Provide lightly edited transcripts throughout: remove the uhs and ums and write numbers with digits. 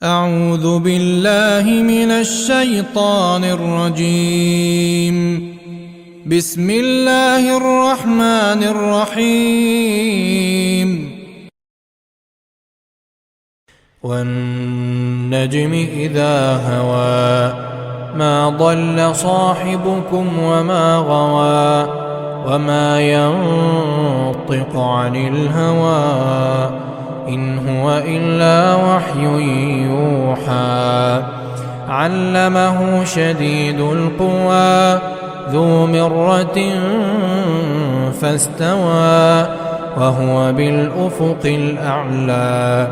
أعوذ بالله من الشيطان الرجيم. بسم الله الرحمن الرحيم. والنجم إذا هوى ما ضل صاحبكم وما غوى وما ينطق عن الهوى إن هو إلا وحي يوحى علمه شديد القوى ذو مرة فاستوى وهو بالأفق الأعلى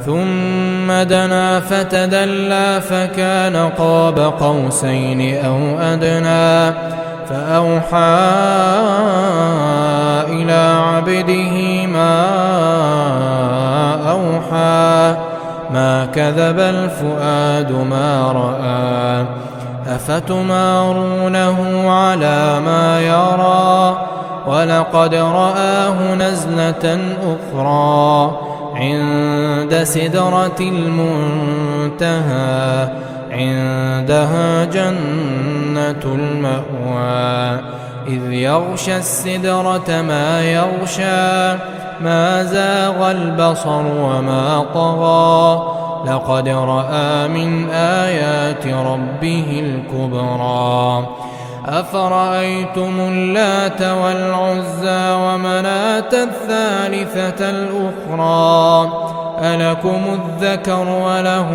ثم دنا فتدلى فكان قاب قوسين أو أدنى فأوحى إلى عبده ما أوحى ما كذب الفؤاد ما رأى أفتمارونه على ما يرى ولقد رآه نزلة أخرى عند سدرة المنتهى عندها جنة المأوى إذ يغشى السدرة ما يغشى ما زاغ البصر وما طغى لقد رأى من آيات ربه الكبرى أفرأيتم اللات والعزى ومناة الثالثة الأخرى ألكم الذكر وله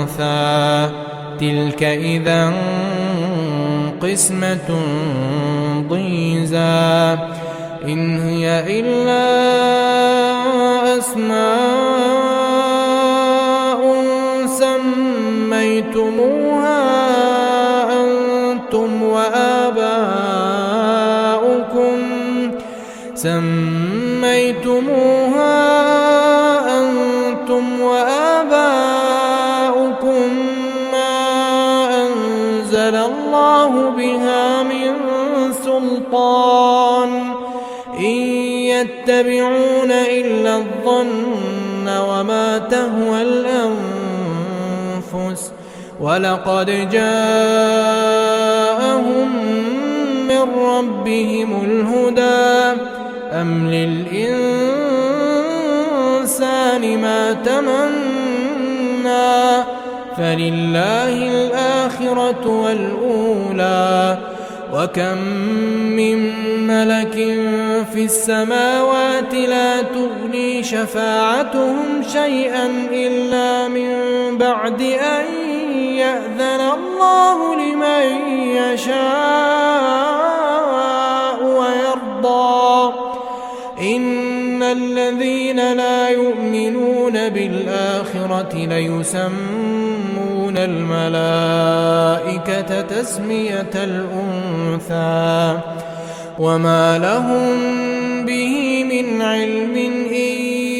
الأنثى تلك إذا قسمة ضيزى إن هي إلا أسماء سميتموها أنتم وآباؤكم ما أنزل الله بها من سلطان إن يتبعون إلا الظن وما تهوى الأنفس ولقد جاءهم من ربهم الهدى أم للإنسان ما تمنى فلله الآخرة والأولى وكم من ملك في السماوات لا تغني شفاعتهم شيئا إلا من بعد أن يأذن الله لمن يشاء ويرضى إن الذين لا يؤمنون بالآخرة ليسمون الملائكة تسمية الأنثى وما لهم به من علم إن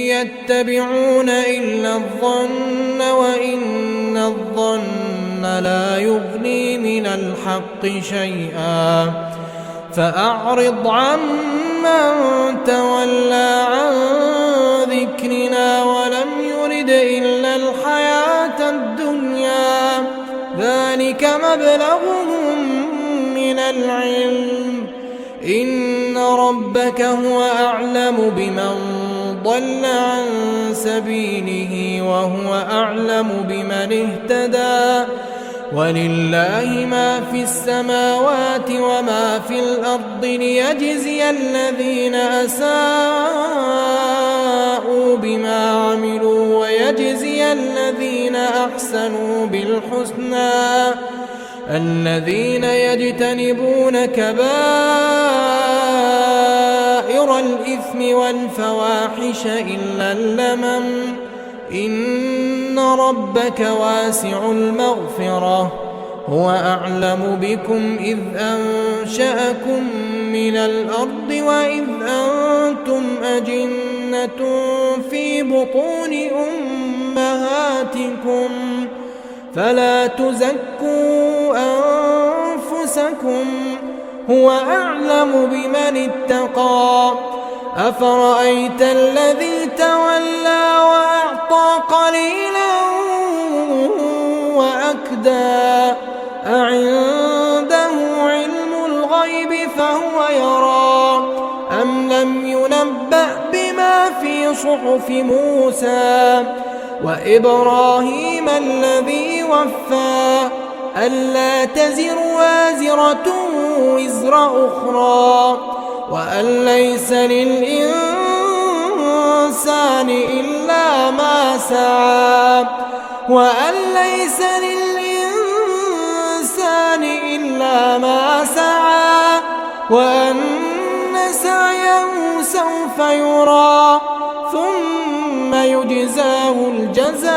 يتبعون إلا الظن وإن الظن لا يغني من الحق شيئا فأعرض عمن تولى عن ذكرنا ولم يرد إلا الحياة الدنيا ذلك مبلغهم من العلم إن ربك هو أعلم بمن ضل عن سبيله وهو أعلم بمن اهتدى ولله ما في السماوات وما في الأرض ليجزي الذين أساءوا بما عملوا ويجزي الذين أحسنوا بالحسنى الذين يجتنبون كبائر الإثم والفواحش إلا اللمم إن ربك واسع المغفرة هو أعلم بكم إذ أنشأكم من الأرض وإذ أنتم أجنة في بطون أمهاتكم فلا تزكوا أنفسكم هو أعلم بمن اتقى أفرأيت الذي تولى وأعطى قليلا صحف موسى وإبراهيم الذي وفى ألا تزر وازرة وزر أخرى وأن ليس للإنسان إلا ما سعى وأن ليس للإنسان إلا ما سعى وأن سعيه سوف يرى ثم يجزاه الجزاء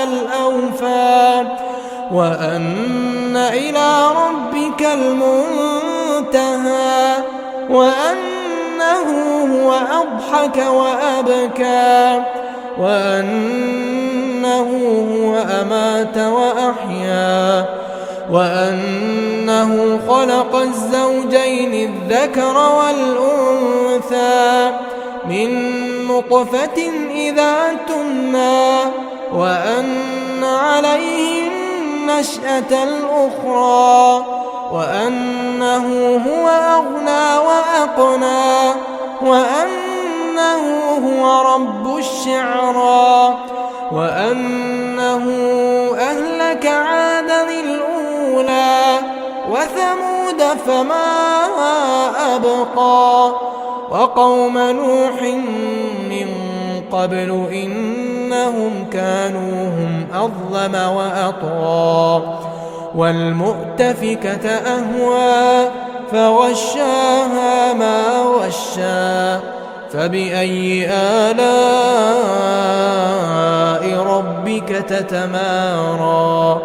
الأوفى وأن إلى ربك المنتهى وأنه هو أضحك وأبكى وأنه هو أمات وأحيا وأنه خلق الزوجين الذكر والأنثى من نطفة إذا تمنى وأن عليه النشأة الأخرى وأنه هو أغنى وأقنى وأنه هو رب الشعرى وأنه أهلك عادا الأولى وثمود فما أبقى وقوم نوح من قبل إنهم كانوا هم أظلم وأطغى والمؤتفكة أهوى فغشاها ما غشى فبأي آلاء ربك تتمارى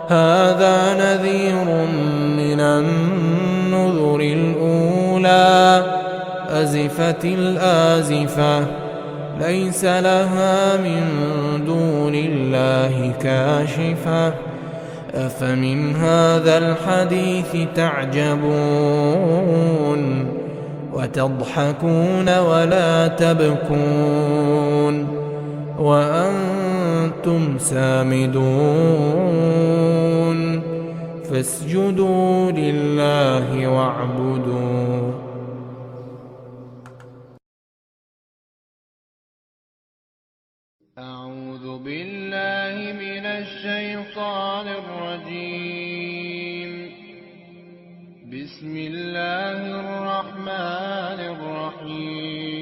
هذا نذير من النذر الأولى أزفت الآزفة ليس لها من دون الله كاشفة أفمن هذا الحديث تعجبون وتضحكون ولا تبكون وأنتم سامدون فاسجدوا لله واعبدوا أعوذ بالله من الشيطان الرجيم بسم الله الرحمن الرحيم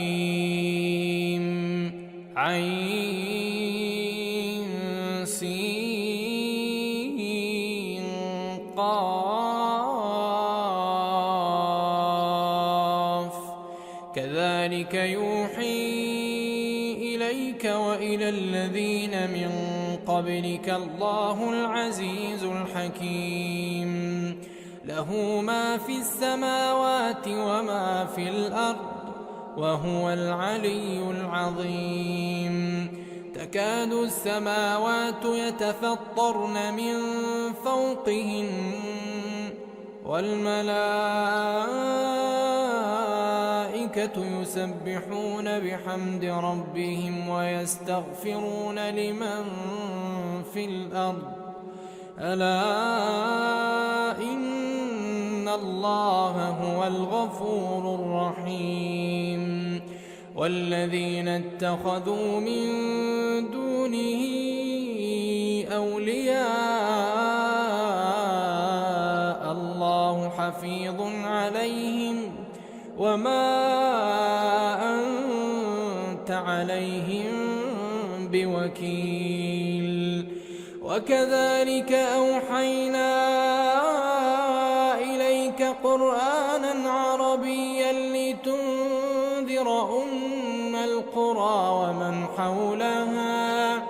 حاميم عين سين قاف كذلك يوحي إليك وإلى الذين من قبلك الله العزيز الحكيم له ما في السماوات وما في الأرض وهو العلي العظيم تكاد السماوات يتفطرن من فوقهن والملائكة يسبحون بحمد ربهم ويستغفرون لمن في الأرض ألا إن الله هو الغفور الرحيم والذين اتخذوا من دونه أولياء الله حفيظ عليهم وما أنت عليهم بوكيل وكذلك أوحينا إليك قرآنا عربيا لتنذر أم القرى ومن حولها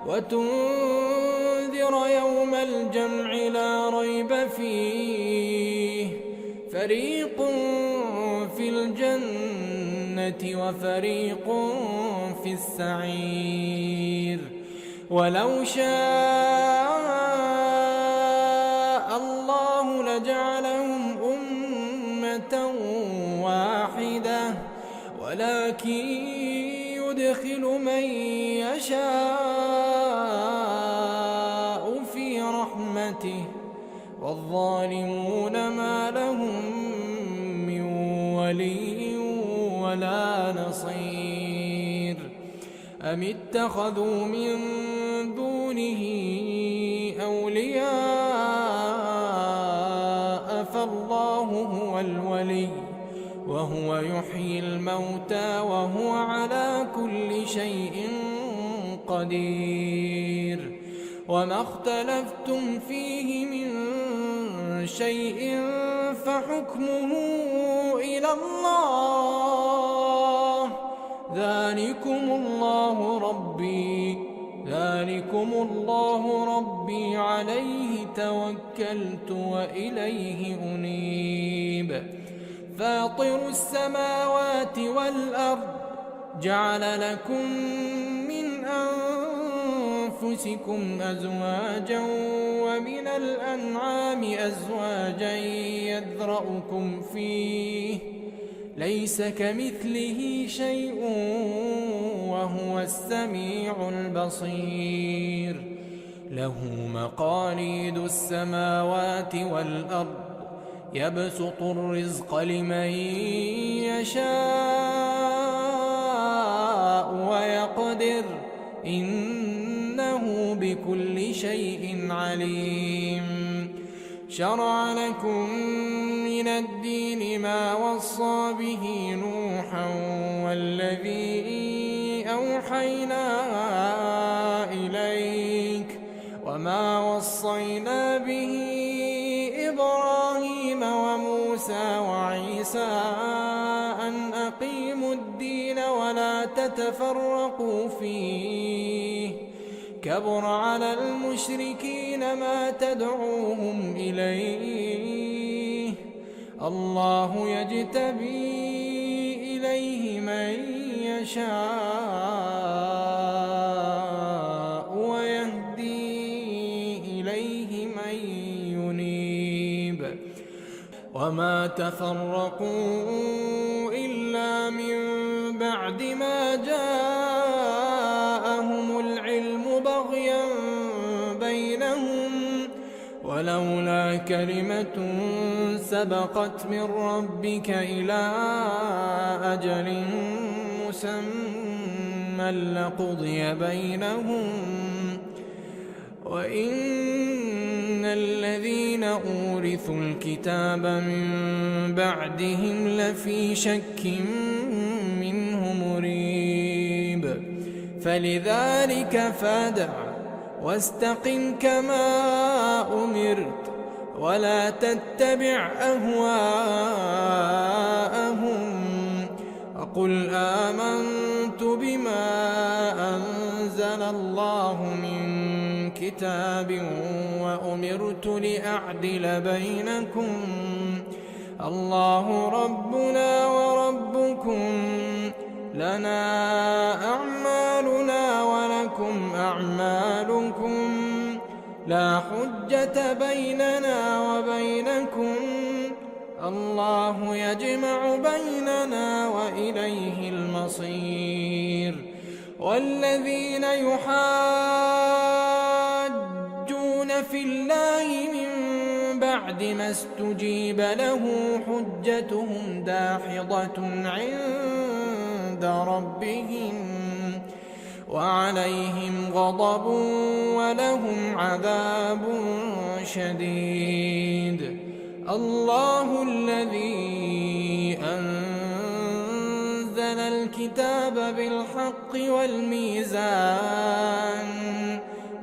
وتنذر يوم الجمع لا ريب فيه فريق في الجنة وفريق في السعير ولو شاء الله لجعلهم أمة واحدة ولكن يدخل من يشاء في رحمته لهم من ولي ولا نصير أم اتخذوا من دونه أولياء فالله هو الولي وهو يحيي الموتى وهو على كل شيء قدير وما اختلفتم فيه من شيء فحكمه إلى الله ذلكم الله ربي عليه توكلت وإليه أنيب فاطر السماوات والأرض جعل لكم من أنفسكم أزواجا ومن الأنعام أزواجا يذرأكم فيه ليس كمثله شيء وهو السميع البصير له مقاليد السماوات والأرض يبسط الرزق لمن يشاء ويقدر إنه بكل شيء عليم شرع لكم من الدين ما وصى به نوحا والذي أوحينا إليك وما وصينا به إبراهيم وموسى وعيسى أن أقيموا الدين ولا تتفرقوا فيه كبر على المشركين ما تدعوهم إليه الله يجتبي إليه من يشاء ويهدي إليه من ينيب وما تفرقوا إلا من بعد ما جاءهم العلم بغيا بينهم ولولا كلمة سبقت من ربك إلى أجل مسمى لقضي بينهم وإن الذين أورثوا الكتاب من بعدهم لفي شك منه مريب فلذلك فادع واستقم كما أمرت ولا تتبع أهواءهم وقل آمنت بما أنزل الله من كتاب وأمرت لأعدل بينكم الله ربنا وربكم لنا أعمالنا ولكم أعمالكم لا حجة بيننا وبينكم الله يجمع بيننا وإليه المصير والذين يحاجون في الله من بعد ما استجيب له حجتهم داحضة عند ربهم وعليهم غضب ولهم عذاب شديد الله الذي أنزل الكتاب بالحق والميزان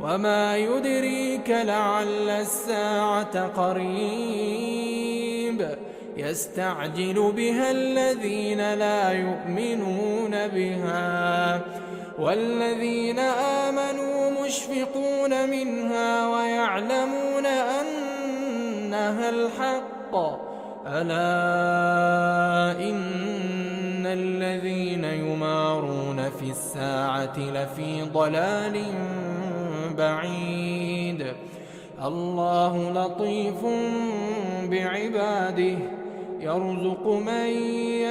وما يدريك لعل الساعة قريب يستعجل بها الذين لا يؤمنون بها والذين آمنوا مشفقون منها ويعلمون أنها الحق ألا إن الذين يمارون في الساعة لفي ضلال بعيد الله لطيف بعباده يرزق من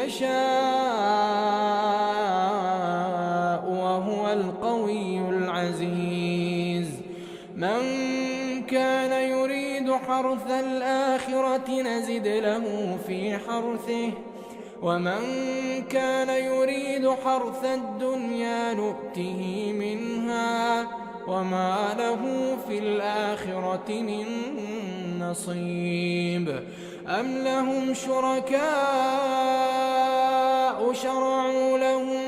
يشاء وهو القوي العزيز من كان يريد حرث الآخرة نزد له في حرثه ومن كان يريد حرث الدنيا نؤته منها وما له في الآخرة من نصيب أم لهم شركاء شرعوا لهم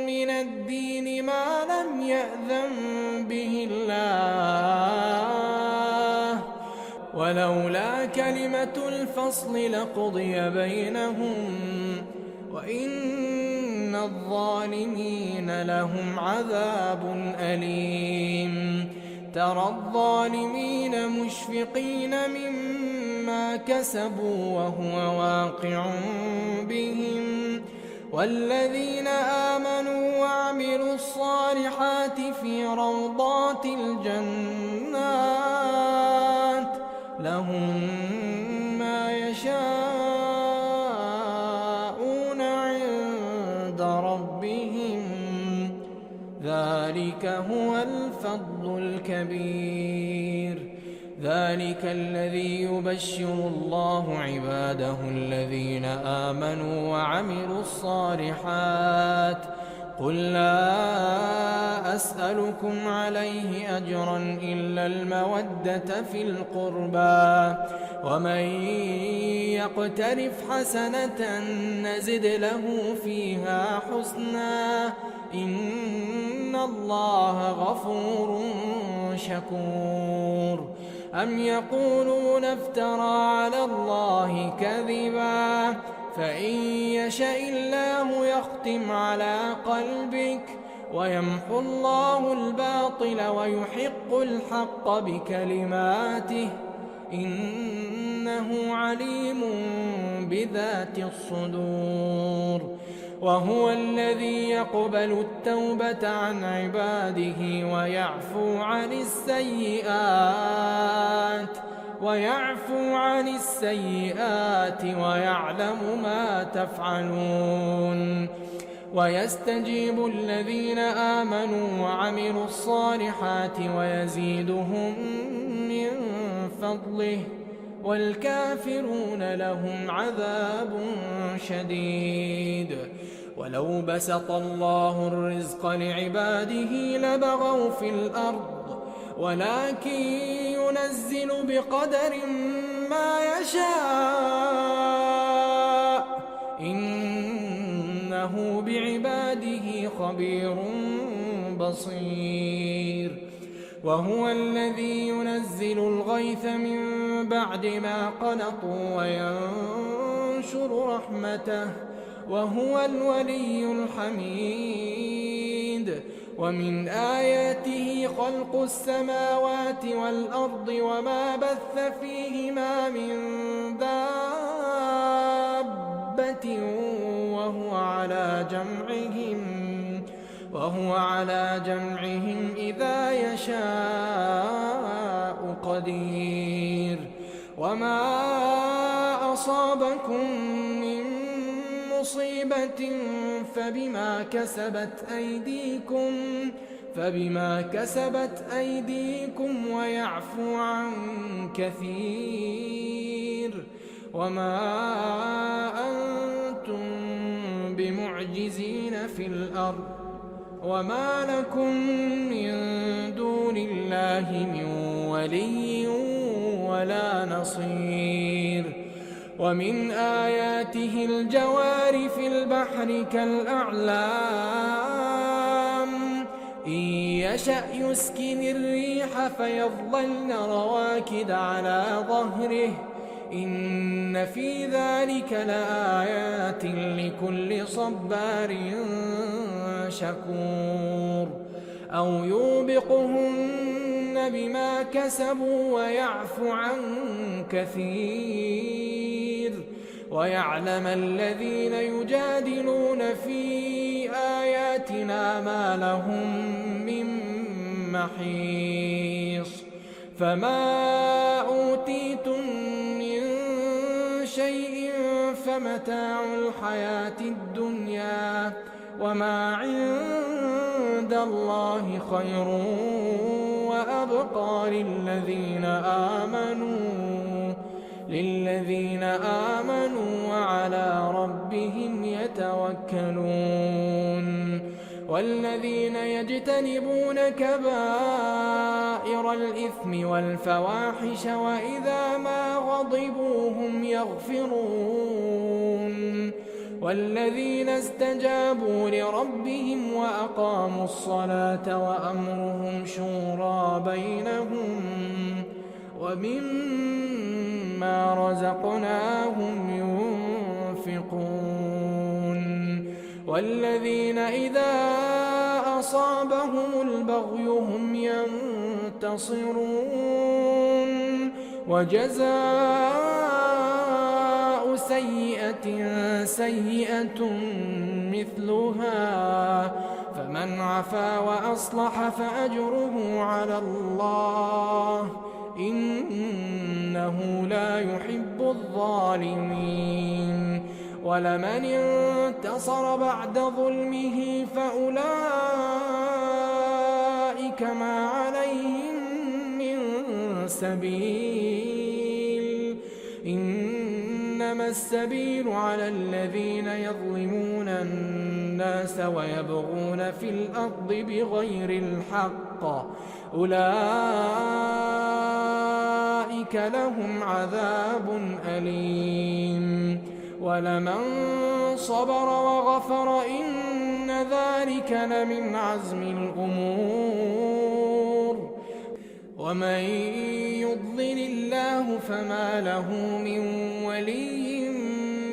من الدين ما لم يأذن به الله ولولا كلمة الفصل لقضي بينهم وإن الظالمين لهم عذاب أليم ترى الظالمين مشفقين مما كسبوا وهو واقع بهم والذين آمنوا وعملوا الصالحات في روضات الجنات لهم ما يشاءون عند ربهم ذلك هو الفضل الكبير ذلك الذي يبشر الله عباده الذين آمنوا وعملوا الصالحات قل لا أسألكم عليه أجرا إلا المودة في القربى ومن يقترف حسنة نزد له فيها حسنا إن الله غفور شكور أم يقولون افترى على الله كذبا فإن يشاء الله يختم على قلبك ويمحو الله الباطل ويحق الحق بكلماته إنه عليم بذات الصدور وهو الذي يقبل التوبة عن عباده ويعفو عن السيئات ويعلم ما تفعلون ويستجيب الذين آمنوا وعملوا الصالحات ويزيدهم من فضله والكافرون لهم عذاب شديد ولو بسط الله الرزق لعباده لبغوا في الأرض ولكن ينزل بقدر ما يشاء إنه بعباده خبير بصير وهو الذي ينزل الغيث من بعد ما قنطوا وينشر رحمته وهو الولي الحميد ومن آياته خلق السماوات والأرض وما بث فيهما من دابة وهو على جمعهم إذا يشاء قدير وما أصابكم من مصيبة فبما كسبت أيديكم ويعفو عن كثير وما أنتم بمعجزين في الأرض وما لكم من دون الله من ولي ولا نصير ومن آياته الجوار في البحر كالأعلام إن يشأ يسكن الريح فيظللن رواكد على ظهره إن في ذلك لآيات لكل صبار شكور أو يوبقهن بما كسبوا ويعفو عن كثير ويعلم الذين يجادلون في آياتنا ما لهم من محيص فما أوتيتم من شيء فمتاع الحياة الدنيا وما عند الله خير وأبقى للذين آمنوا للذين آمنوا وعلى ربهم يتوكلون والذين يجتنبون كبائر الإثم والفواحش وإذا ما غضبوا هم يغفرون والذين استجابوا لربهم وأقاموا الصلاة وأمرهم شورى بينهم ومما رزقناهم ينفقون والذين إذا أصابهم البغي هم ينتصرون وجزاء سيئة سيئة مثلها فمن عفا وأصلح فأجره على الله إنه لا يحب الظالمين ولمن انتصر بعد ظلمه فأولئك ما عليهم من سبيل إنما السبيل على الذين يظلمون الناس ويبغون في الأرض بغير الحق أولئك لهم عذاب أليم ولمن صبر وغفر إن ذلك لمن عزم الأمور ومن يضلل الله فما له من ولي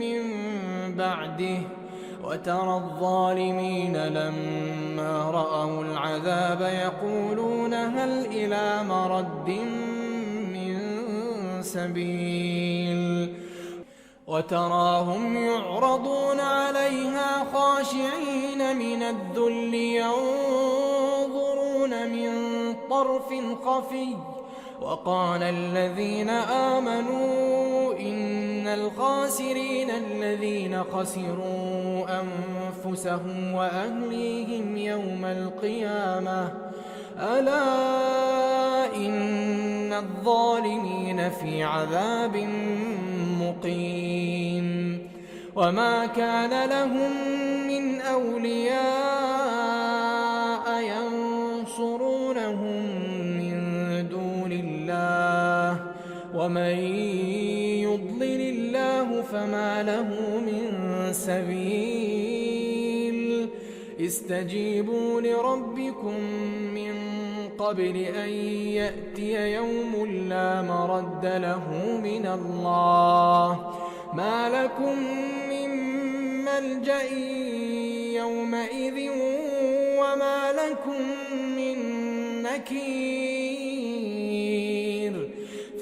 من بعده وترى الظالمين لما رأوا العذاب يقولون هل إلى مرد من سبيل وتراهم يعرضون عليها خاشعين من الذل ينظرون من طرف خفي وقال الذين آمنوا إن الخاسرين الذين خسروا أنفسهم وأهليهم يوم القيامة ألا إن الظالمين في عذاب مقيم وما كان لهم من أولياء ينصرونهم من دون الله ومن يضلل الله فما له من سبيل استجيبوا لربكم من قبل أن يأتي يوم لا مرد له من الله ما لكم من ملجأ يومئذ وما لكم من نكير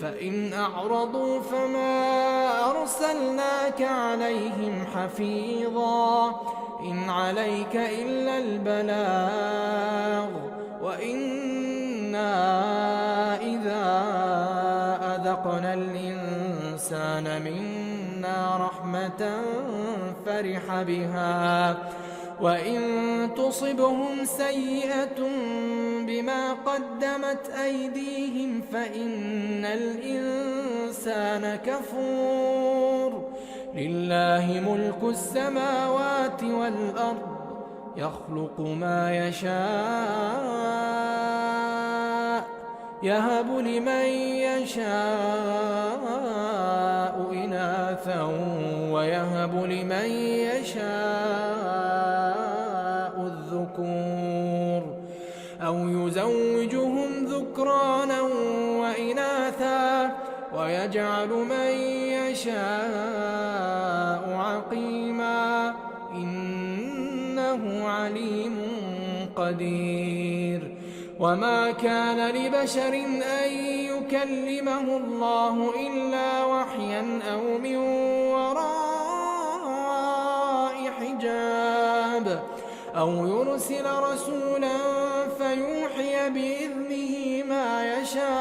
فإن أعرضوا فما أرسلناك عليهم حفيظا إن عليك إلا البلاغ وإنا إذا أذقنا الإنسان منا رحمة فرح بها وإن تصبهم سيئة بما قدمت أيديهم فإن الإنسان كفور لله ملك السماوات والأرض يخلق ما يشاء يهب لمن يشاء إناثا ويهب لمن يشاء الذكور أو يزوجهم ذكرانا وإناثا ويجعل من يشاء عقيما إنه عليم قدير وما كان لبشر أن يكلمه الله إلا وحيا أو من وراء حجاب أو يرسل رسولا فيوحي بإذنه ما يشاء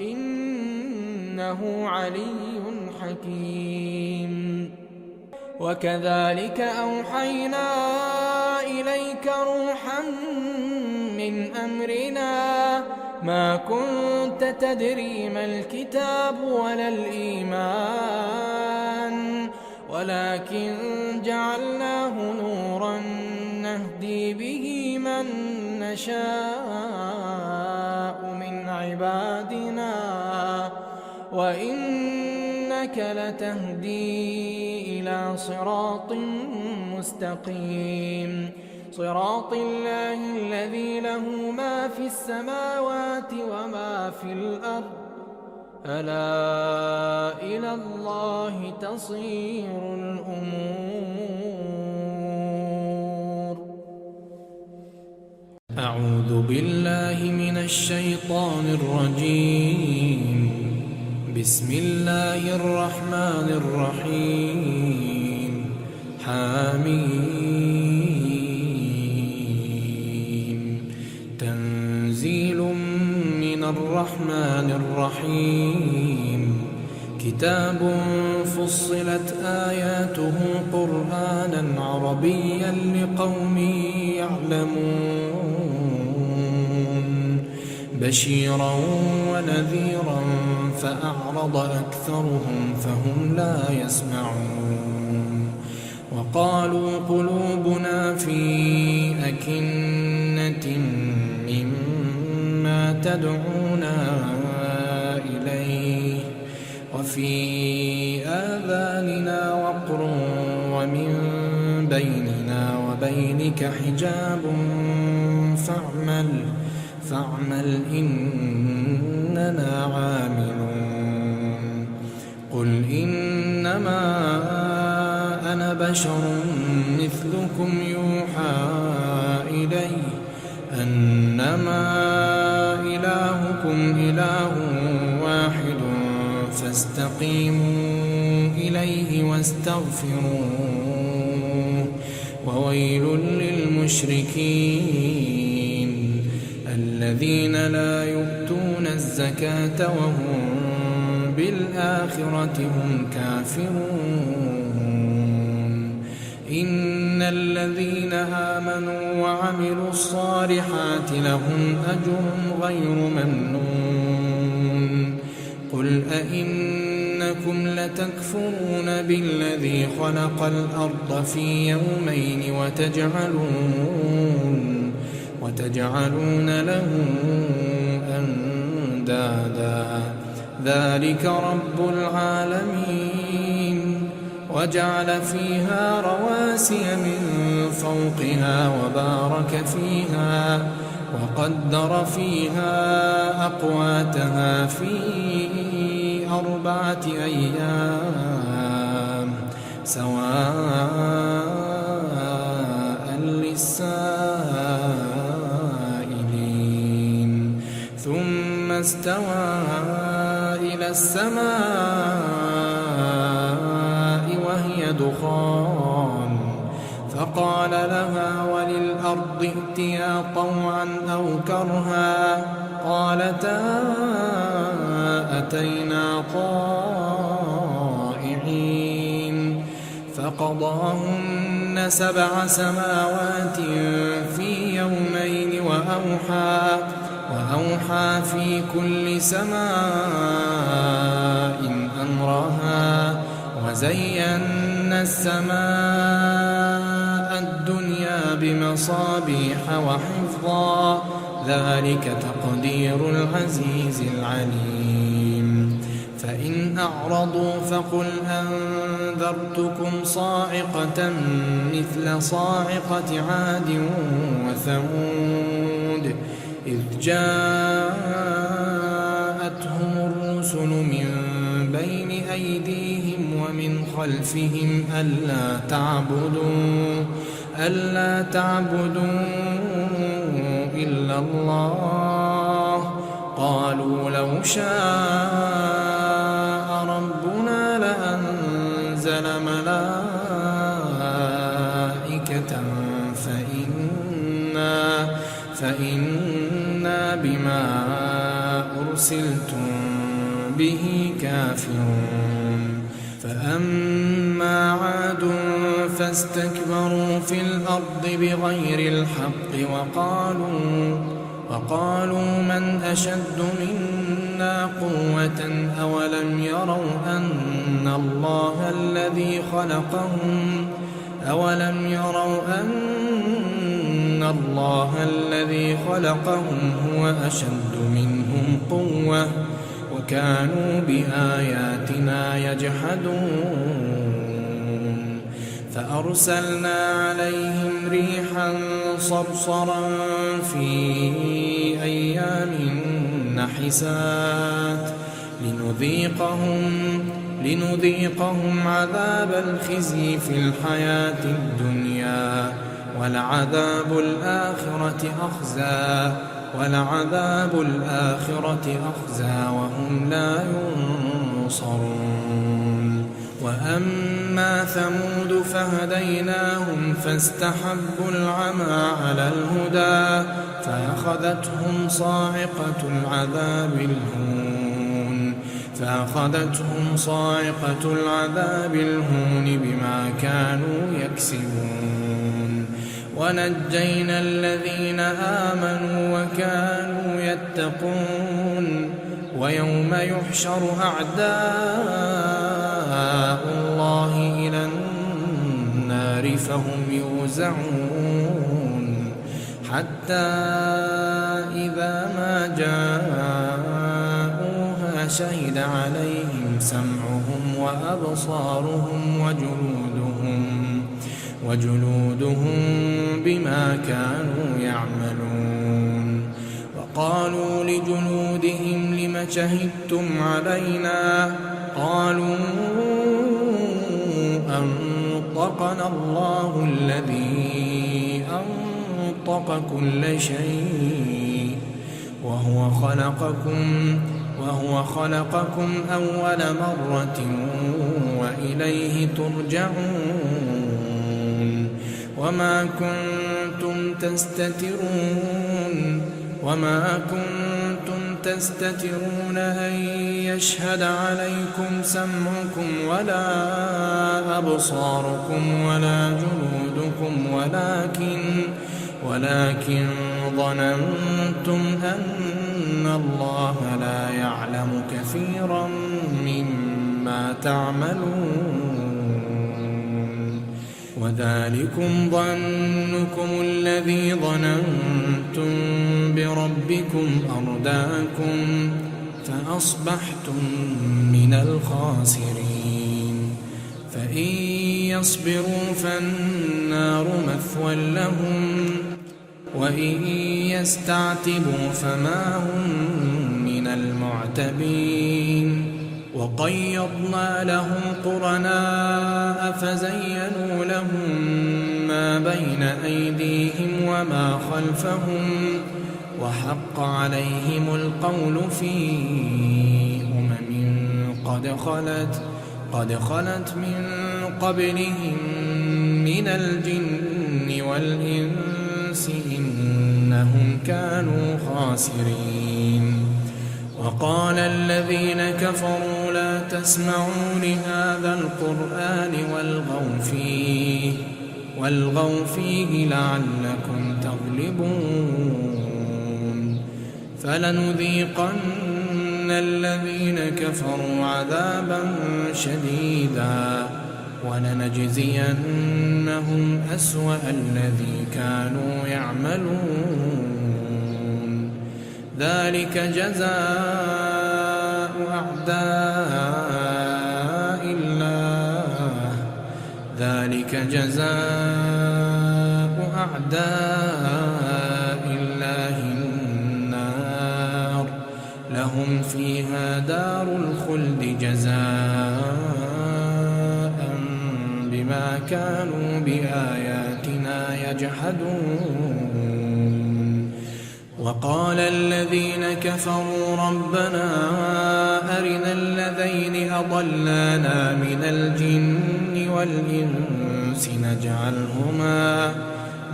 إنه علي حكيم وكذلك أوحينا إليك روحا من أمرنا ما كنت تدري ما الكتاب ولا الإيمان ولكن جعلناه نورا نهدي به من نشاء من عبادنا وإنك لتهدي إلى صراط مستقيم صراط الله الذي له ما في السماوات وما في الأرض ألا إلى الله تصير الأمور. أعوذ بالله من الشيطان الرجيم. بسم الله الرحمن الرحيم. حميم. تنزيل من الرحمن الرحيم. كتاب فصلت آياته قرآنا عربيا لقوم يعلمون بشيرا ونذيرا فأعرض أكثرهم فهم لا يسمعون وقالوا قلوبنا في أكنة مما تدعونا إليه وفي آذاننا وقر ومن بيننا وبينك حجاب فاعمل إننا عاملون. قل إنما أنا بشر مثلكم يوحى إلي أنما إلهكم إله واحد فاستقيموا إليه واستغفروه وويل للمشركين الذين لا يؤتون الزكاة وهم بالآخرة هم كافرون. إن الذين آمنوا وعملوا الصالحات لهم أجر غير ممنون. قل أئنكم لتكفرون بالذي خلق الأرض في يومين وتجعلون له أندادا ذلك رب العالمين. وجعل فيها رواسي من فوقها وبارك فيها وقدر فيها أقواتها في 4 أيام سواء للسائلين. ثم استوى إلى السماء وهي دخان فقال لها وللأرض ائتيا طوعا أو كرها قالتا أتينا طائعين. فقضاهن 7 سماوات في يومين وأوحى في كل سماء أمرها وزينا السماء الدنيا بمصابيح وحفظا ذلك تقدير العزيز العليم. فإن أعرضوا فقل أنذرتكم صاعقة مثل صاعقة عاد وثمود إذ جاءتهم الرسل من بين أيديهم ومن خلفهم ألا تعبدوا إلا الله قالوا لو شاء ربنا لأنزل ملائكة فإنا بما أرسلتم به كافرون. فأما عاد فاستكبروا في الأرض بغير الحق وقالوا من أشد منا قوة أولم يروا أن الله الذي خلقهم هو أشد منهم قوة وكانوا بآياتنا يجحدون فأرسلنا عليهم ريحا صرصرا في أيام نحسات لنذيقهم عذاب الخزي في الحياة الدنيا ولعذاب الآخرة أخزى وهم لا ينصرون وأما ثمود فهديناهم فاستحبوا العمى على الهدى فأخذتهم صاعقة العذاب الهون بما كانوا يكسبون ونجينا الذين آمنوا وكانوا يتقون ويوم يحشر أعداء الله إلى النار فهم يوزعون حتى إذا ما جاءوها شهد عليهم سمعهم وأبصارهم وجلودهم بما كانوا يعملون وقالوا لجلودهم لم شهدتم علينا قالوا أنطقنا الله الذي أنطق كل شيء وهو خلقكم أول مرة وإليه ترجعون وما كنتم تستترون أن يشهد عليكم سمعكم ولا أبصاركم ولا جلودكم ولكن ظننتم أن الله لا يعلم كثيرا مما تعملون وذلكم ظنكم الذي ظننتم بربكم أرداكم فأصبحتم من الخاسرين فإن يصبروا فالنار مثوى لهم وإن يستعتبوا فما هم من المعتبين وقيضنا لهم قرناء فزينوا لهم ما بين أيديهم وما خلفهم وحق عليهم القول في قد خلت من قبلهم من الجن والإنس إنهم كانوا خاسرين وقال الذين كفروا لا تسمعوا لهذا القرآن والغوا فيه لعلكم تغلبون فلنذيقن الذين كفروا عذابا شديدا ولنجزينهم أسوأ الذي كانوا يعملون ذلك جزاء أعداء الله النار لهم فيها دار الخلد جزاء بما كانوا بآياتنا يجحدون وقال الذين كفروا ربنا أرنا الذين أضلانا من الجن والإنس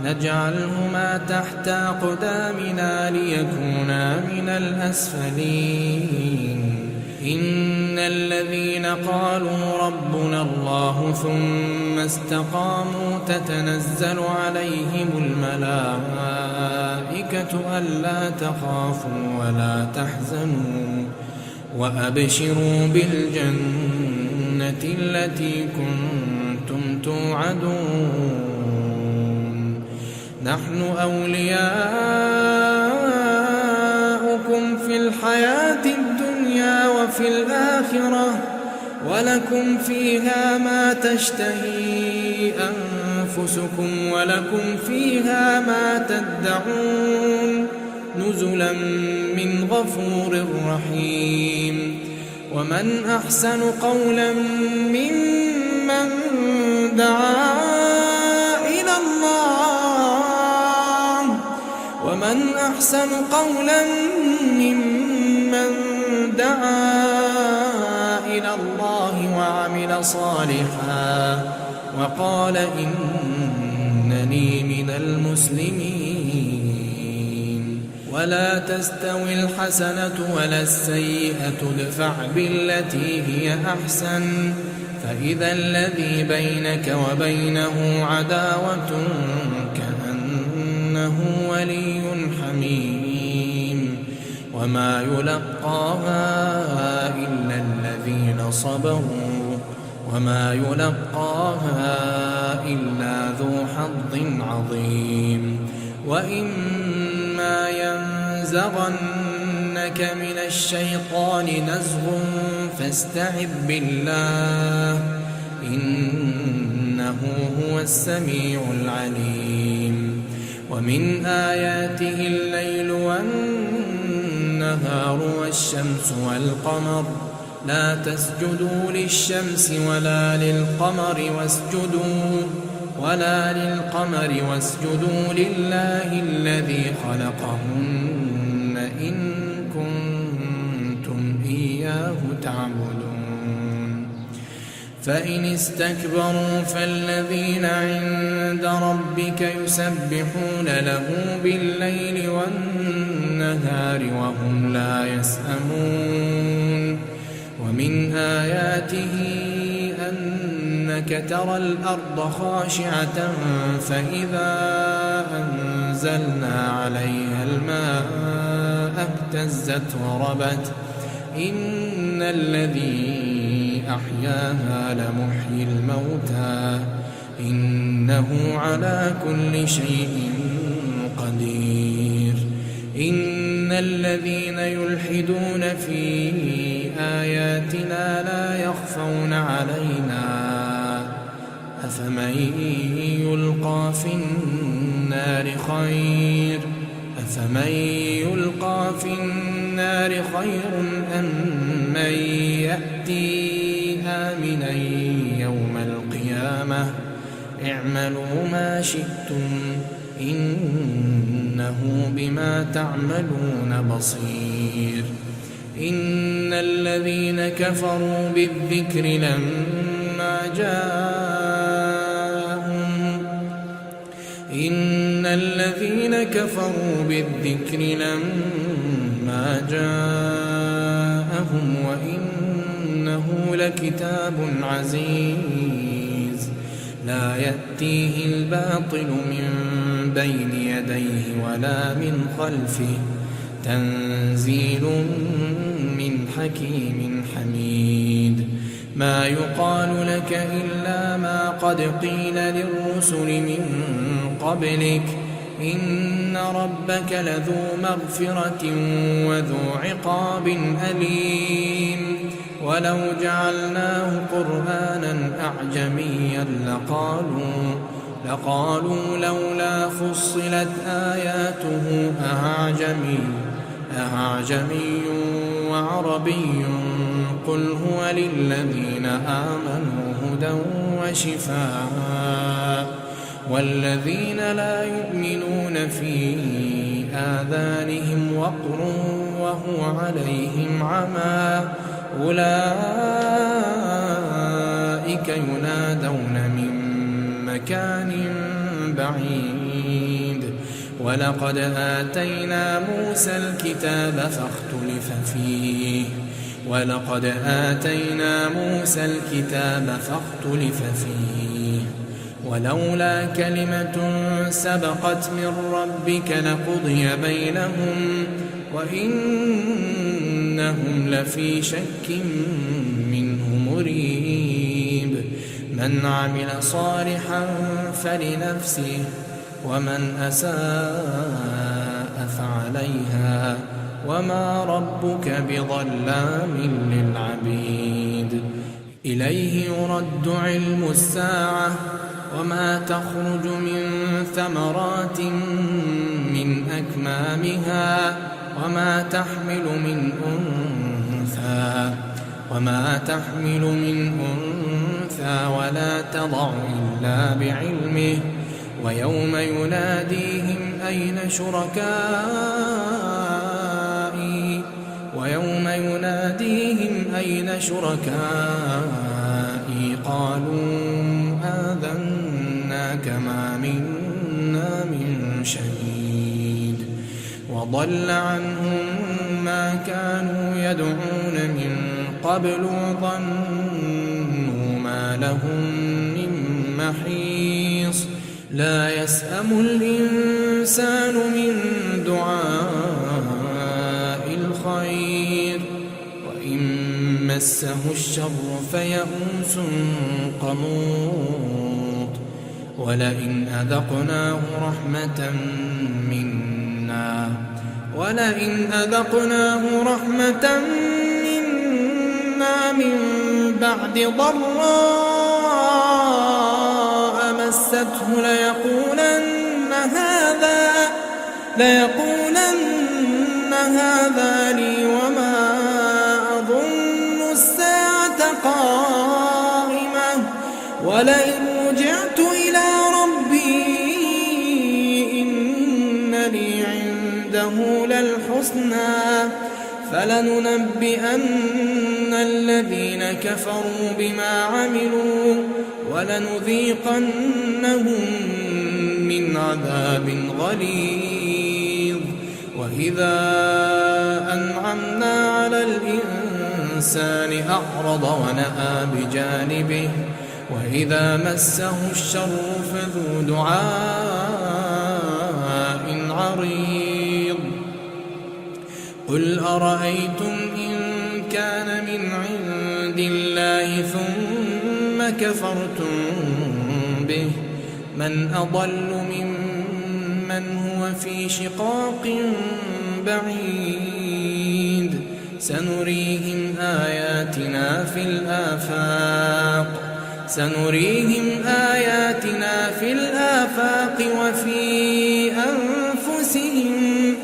نجعلهما تحت أقدامنا ليكونا من الأسفلين إن الذين قالوا ربنا الله ثم استقاموا تتنزل عليهم الملائكة ألا تخافوا ولا تحزنوا وأبشروا بالجنة التي كنتم توعدون نحن أولياؤكم في الحياة الدنيا وفي الآخرة ولكم فيها ما تشتهي أنفسكم ولكم فيها ما تدعون نزلا من غفور رحيم ومن أحسن قولا ممن دعا إلى الله ومن أحسن قولا ممن دعا إلى الله وعمل صالحا وقال إنني من المسلمين ولا تستوي الحسنة ولا السيئة ادفع بالتي هي أحسن فإذا الذي بينك وبينه عداوة كأنه ولي حميم وما يلقاها إلا الذين صبروا وما يلقاها إلا ذو حظ عظيم وإما ينزغنك من الشيطان نزغ فاستعذ بالله إنه هو السميع العليم ومن آياته الليل والنهار والشمس والقمر لا تسجدوا للشمس ولا للقمر واسجدوا لله الذي خلقهن إن كنتم إياه تعبدون فإن استكبروا فالذين عند ربك يسبحون له بالليل والنهار وهم لا يسأمون ومن آياته أنك ترى الأرض خاشعة فإذا أنزلنا عليها الماء اهتزت وربت إن الذي أحياها لمحيي الموتى إنه على كل شيء قدير إن الذين يلحدون في آياتنا لا يخفون علينا أفمن يلقى في النار خير أم من يأتي آمنا يوم القيامة اعملوا ما شئتم إنه بما تعملون بصير إن الذين كفروا بالذكر لما جاءهم وإنه لكتاب عزيز لا يأتيه الباطل من بين يديه ولا من خلفه تنزيل من حكيم حميد ما يقال لك إلا ما قد قيل للرسل من قبلك إن ربك لذو مغفرة وذو عقاب أليم ولو جعلناه قرآنا أعجميا لقالوا لولا فصلت آياته أعجمي وعربي قل هو للذين آمنوا هدى وشفاء والذين لا يؤمنون في آذانهم وقر وهو عليهم عمى أولئك ينادون من مكان بعيد ولقد آتينا موسى الكتاب فاختلف فيه ولقد آتينا موسى الكتاب فاختلف فيه ولولا كلمة سبقت من ربك لقضي بينهم وإنهم لفي شك منه مريب من عمل صالحا فلنفسه ومن أساء فعليها وما ربك بظلام للعبيد إليه يرد علم الساعة وما تخرج من ثمرات من أكمامها وما تحمل من أنثى ولا تضع إلا بعلمه ويوم يناديهم أين شركائي قالوا آذناك ما منا من شهيد وضل عنهم ما كانوا يدعون من قبل وظنوا ما لهم من محيص لا يسأم الإنسان من دعاء الخير وإن مسه الشر فيئوس قنوط ولئن أذقناه رحمة منا من بعد ضراء مسته ليقولن هذا لي وما أظن الساعة قائمة ولئن رجعت إلى ربي إن لي عنده للحسنى فلننبئن الذين كفروا بما عملوا ولنذيقنهم من عذاب غليظ وإذا أنعمنا على الإنسان أعرض ونأى بجانبه وإذا مسه الشر فذو دعاء عريض قل أرأيتم إن كان من عند الله ثم كفرتم به من أضل ممن هو في شقاق بعيد سنريهم آياتنا في الآفاق وفي أنفسهم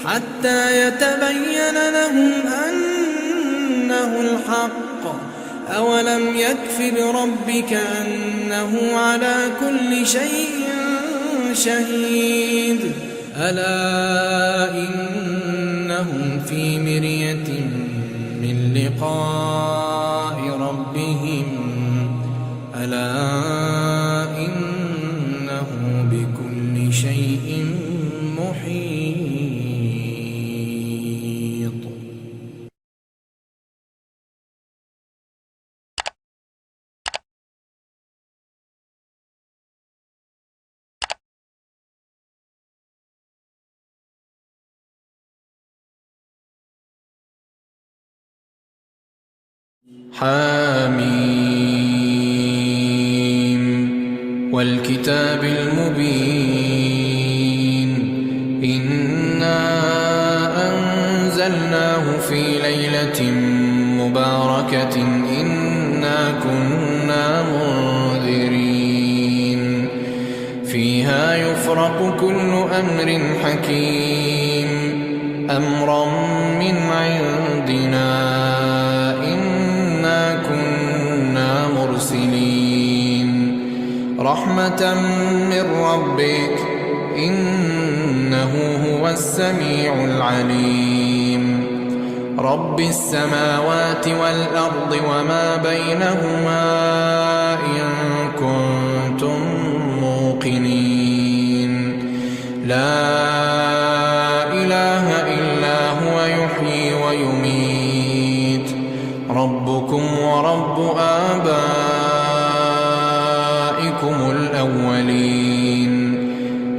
حتى يتبين لهم أنه الحق أولم يكف بربك أنه على كل شيء شهيد ألا إنهم في مرية من لقاء ربهم ألا إنه بكل شيء محيط حاميم والكتاب المبين إنا أنزلناه في ليلة مباركة إنا كنا منذرين فيها يفرق كل أمر حكيم أمرا من عندنا رحمة من ربك إنه هو السميع العليم رب السماوات والأرض وما بينهما إن كنتم موقنين لا إله إلا هو يحيي ويميت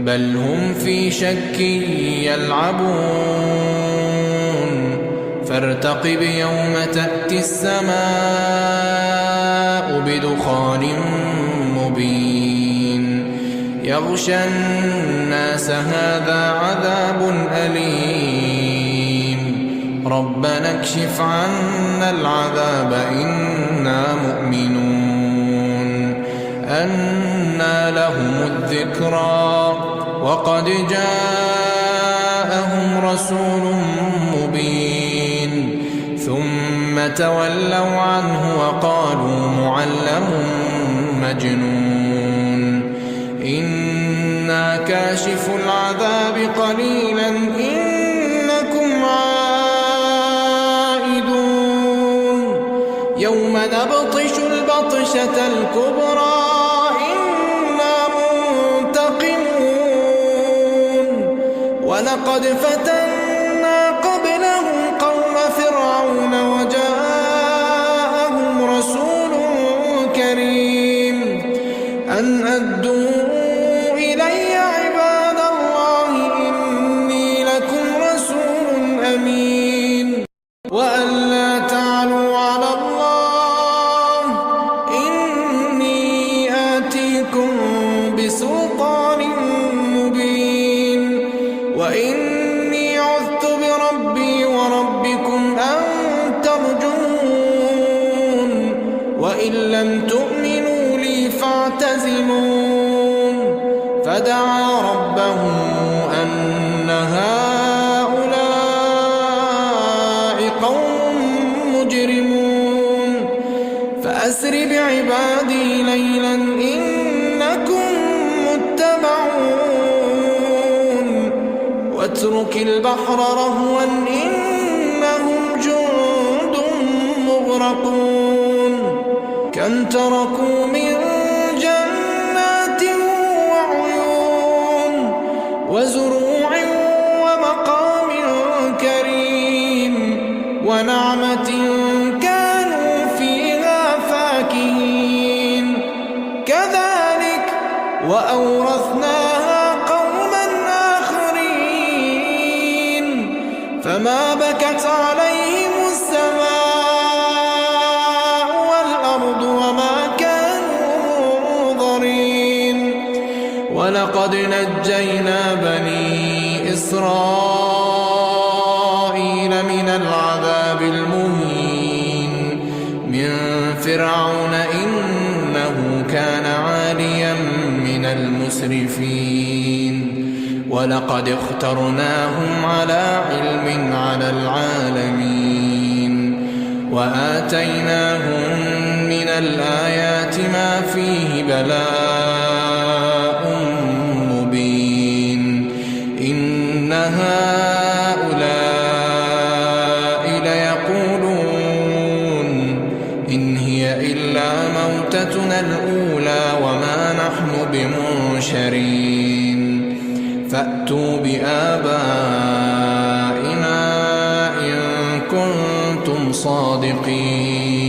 بل هم في شك يلعبون فارتقب يوم تأتي السماء بدخان مبين يغشى الناس هذا عذاب أليم ربنا اكشف عنا العذاب إنا مؤمنون أنى لهم الذكرى وقد جاءهم رسول مبين ثم تولوا عنه وقالوا معلم مجنون إنا كاشف العذاب قليلا إنكم عائدون يوم نبطش البطشة الكبرى ولقد فتنا قبلهم قوم فرعون وجاءهم رسول كريم أن أدوا إلي عباد الله إني لكم رسول أمين وأن لا تعلوا على الله إني آتيكم بسلطان مبين وإني عذت بربي وربكم أن ترجمون وإن لم تؤمنوا لي فاعتزلون فدعا ربه أن هؤلاء قوم مجرمون فأسر بعبادي ليلا إنكم متبعون واترك البحر رهوا إنهم جند مغرقون كم تركوا من جنات وعيون وزروع ومقام كريم ونعمة كانوا فيها فاكهين كذلك وأورثناها فما بكت عليهم السماء والأرض وما كانوا منظرين ولقد نجينا بني إسرائيل من العذاب المهين من فرعون إنه كان عاليا من المسرفين ولقد اخترناهم على علم على العالمين وآتيناهم من الآيات ما فيه بلاء مبين إن هؤلاء ليقولون إن هي إلا موتتنا الأولى وما نحن بمنشرين فأتوا بآبائنا إن كنتم صادقين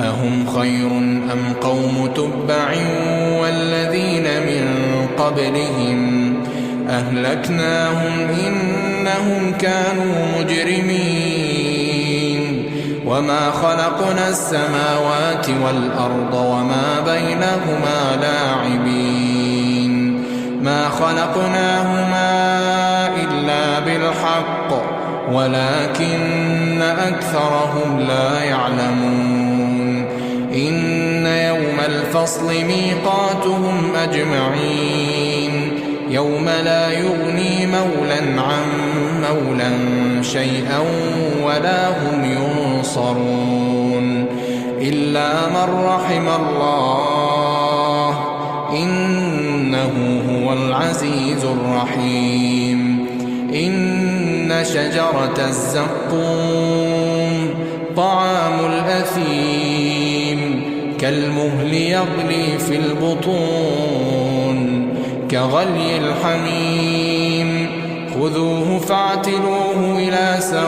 أهم خير أم قوم تبع والذين من قبلهم أهلكناهم إنهم كانوا مجرمين وما خلقنا السماوات والأرض وما بينهما لاعبين ما خلقناهما إلا بالحق ولكن أكثرهم لا يعلمون إن يوم الفصل ميقاتهم أجمعين يوم لا يغني مولا عن مولا شيئا ولا هم ينصرون إلا من رحم الله إنه هو العزيز الرحيم إن شجرة الزقوم طعام الأثيم كالمهل يغلي في البطون كغلي الحميم خذوه فاعتلوه إلى سواء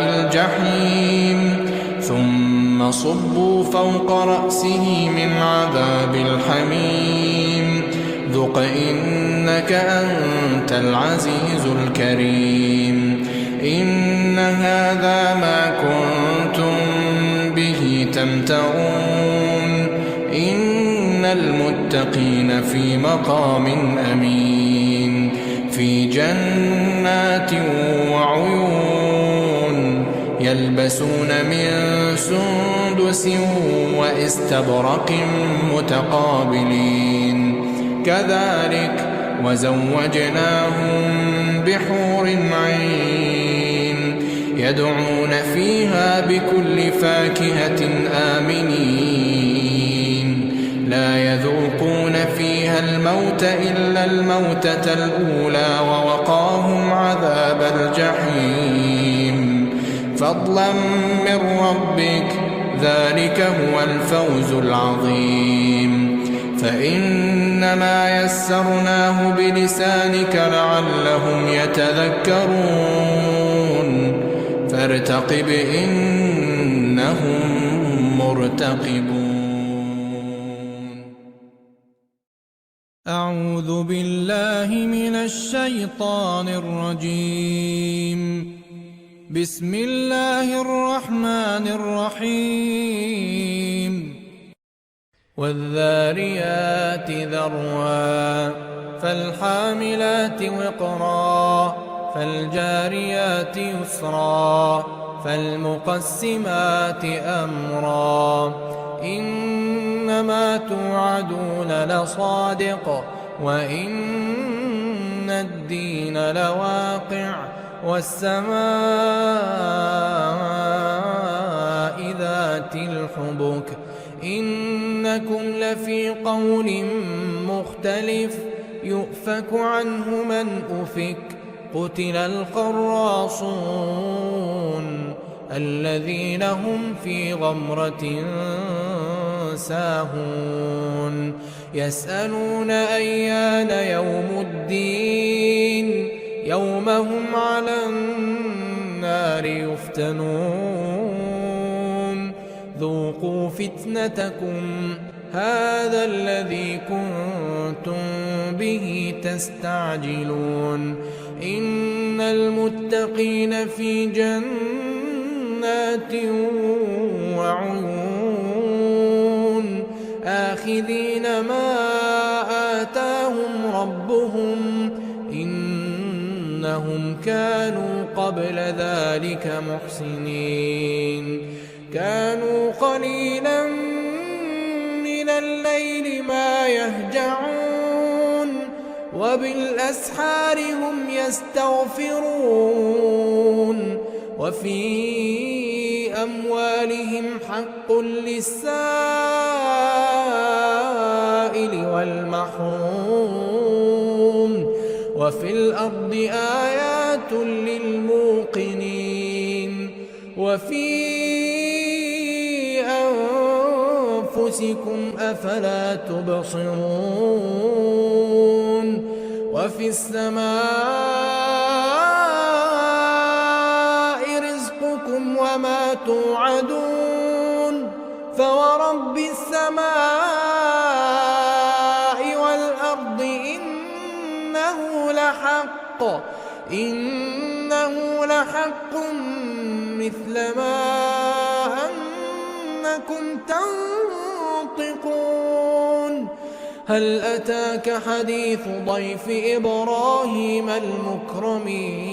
الجحيم ثم صبوا فوق رأسه من عذاب الحميم ذق إنك أنت العزيز الكريم إن هذا ما كنتم به تمترون إن المتقين في مقام أمين في جنات وعيون يلبسون من سندس واستبرق متقابلين كذلك وزوجناهم بحور عين يدعون فيها بكل فاكهة آمنين لا يذوقون فيها الموت إلا الموتة الأولى ووقاهم عذاب الجحيم فضلا من ربك ذلك هو الفوز العظيم فإنما يسرناه بلسانك لعلهم يتذكرون فارتقب إنهم مرتقبون. أعوذ بالله من الشيطان الرجيم. بسم الله الرحمن الرحيم. والذاريات ذروا فالحاملات وقرا فالجاريات يسرا فالمقسمات أمرا إنما توعدون لصادق وإن الدين لواقع والسماء ذات الحبك إنكم لفي قول مختلف يؤفك عنه من أفك قتل الخراصون الذين هم في غمرة ساهون يسألون أيان يوم الدين يوم هم على النار يفتنون ذوقوا فتنتكم هذا الذي كنتم به تستعجلون إن المتقين في جنات وعيون آخذين ما آتاهم ربهم إنهم كانوا قبل ذلك محسنين كانوا قليلا من الليل ما يهجعون وبالأسحار هم يستغفرون وفي أموالهم حق للسائل والمحروم وفي الأرض آيات للموقنين وفي أنفسكم أفلا تبصرون وفي السماء رزقكم وما توعدون فورب السماء والأرض إنه لحق مثل ما أنكم تنطقون هل أتاك حديث ضيف إبراهيم المكرمين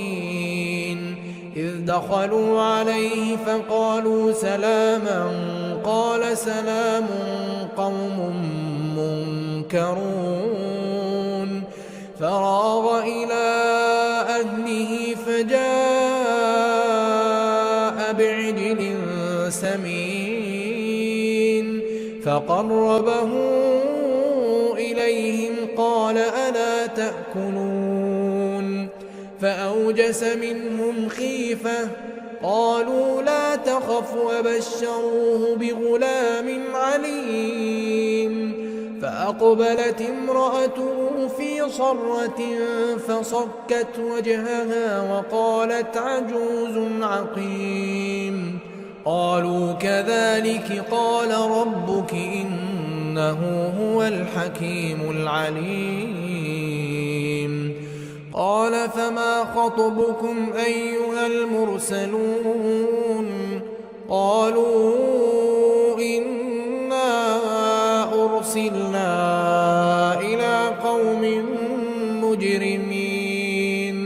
إذ دخلوا عليه فقالوا سلاما قال سلام قوم منكرون فراغ إلى أهله فجاء بعجل سمين فقربه إليهم قال ألا تأكلون فأوجس منهم خيفة قالوا لا تخف وبشروه بغلام عليم فأقبلت امرأته في صرة فصكت وجهها وقالت عجوز عقيم قالوا كذلك قال ربك إنه إنه هو الحكيم العليم. قال فما خطبكم أيها المرسلون؟ قالوا إنا أرسلنا إلى قوم مجرمين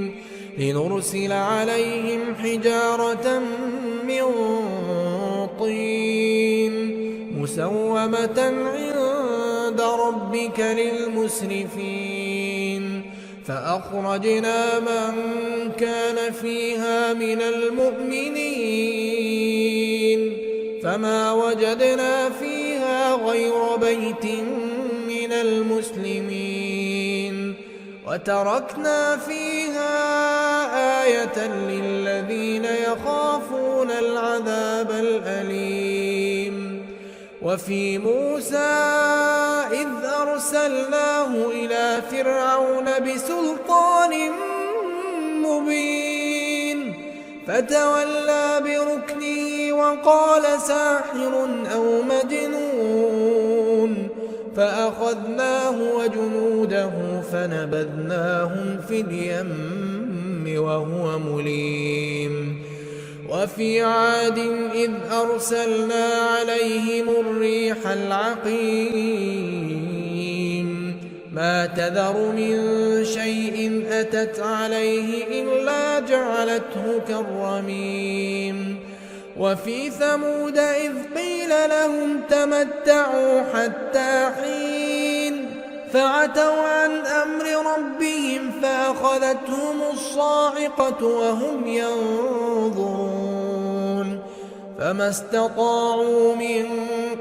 لنرسل عليهم حجارة من طين مسومة عند ربك للمسرفين فأخرجنا من كان فيها من المؤمنين فما وجدنا فيها غير بيت من المسلمين وتركنا فيها آية للذين يخافون العذاب الأليم. وفي موسى إذ أرسلناه إلى فرعون بسلطان مبين فتولى بركنه وقال ساحر أو مجنون فأخذناه وجنوده فنبذناهم في اليم وهو مليم. وفي عاد إذ أرسلنا عليهم الريح العقيم ما تذر من شيء أتت عليه إلا جعلته كالرميم. وفي ثمود إذ قيل لهم تمتعوا حتى حين فعتوا عن أمر ربهم فأخذتهم الصاعقة وهم ينظرون فما استطاعوا من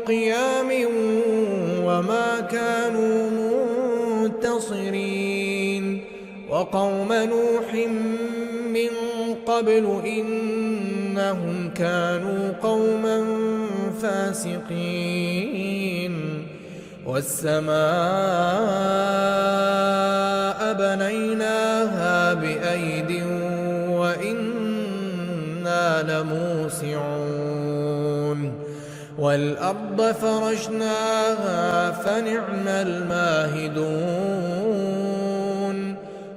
قيام وما كانوا منتصرين. وقوم نوح من قبل إنهم كانوا قوما فاسقين. والسماء بنيناها بأيد وإنا لموسعون والأرض فرشناها فنعم الماهدون.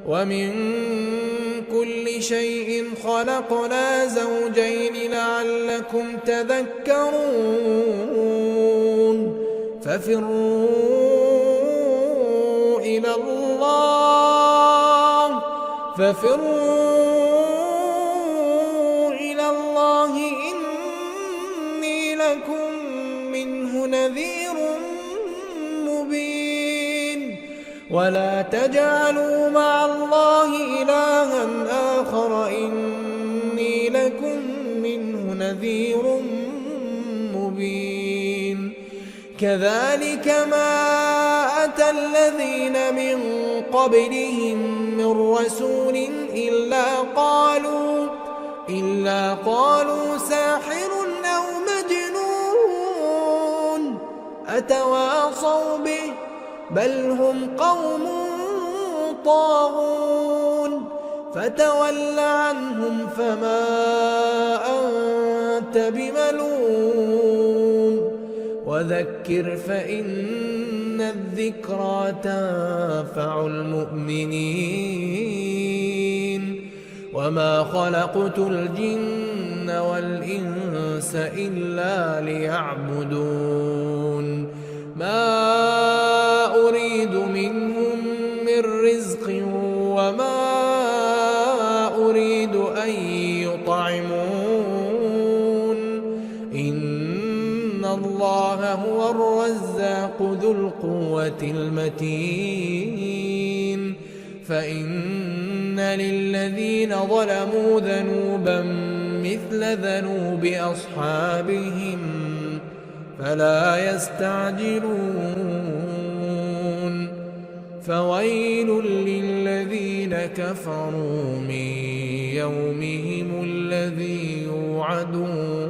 ومن كل شيء خلقنا زوجين لعلكم تذكرون ففروا إلى الله إني لكم منه نذير مبين. ولا تجعلوا مع الله إلها آخر إني لكم منه نذير مبين. كذلك ما أتى الذين من قبلهم من رسول إلا قالوا ساحر أو مجنون أتواصوا به بل هم قوم طاغون. فتول عنهم فما أنت بملوم وذكر فإن الذكرى تنفع المؤمنين. وما خلقت الجن والإنس إلا ليعبدون ما أريد منهم من رزق وما أريد أن يطعمون إن الله هو الرزاق ذو القوة المتين. فإن للذين ظلموا ذنوبا مثل ذنوب أصحابهم فلا يستعجلون. فويل للذين كفروا من يومهم الذي يوعدون.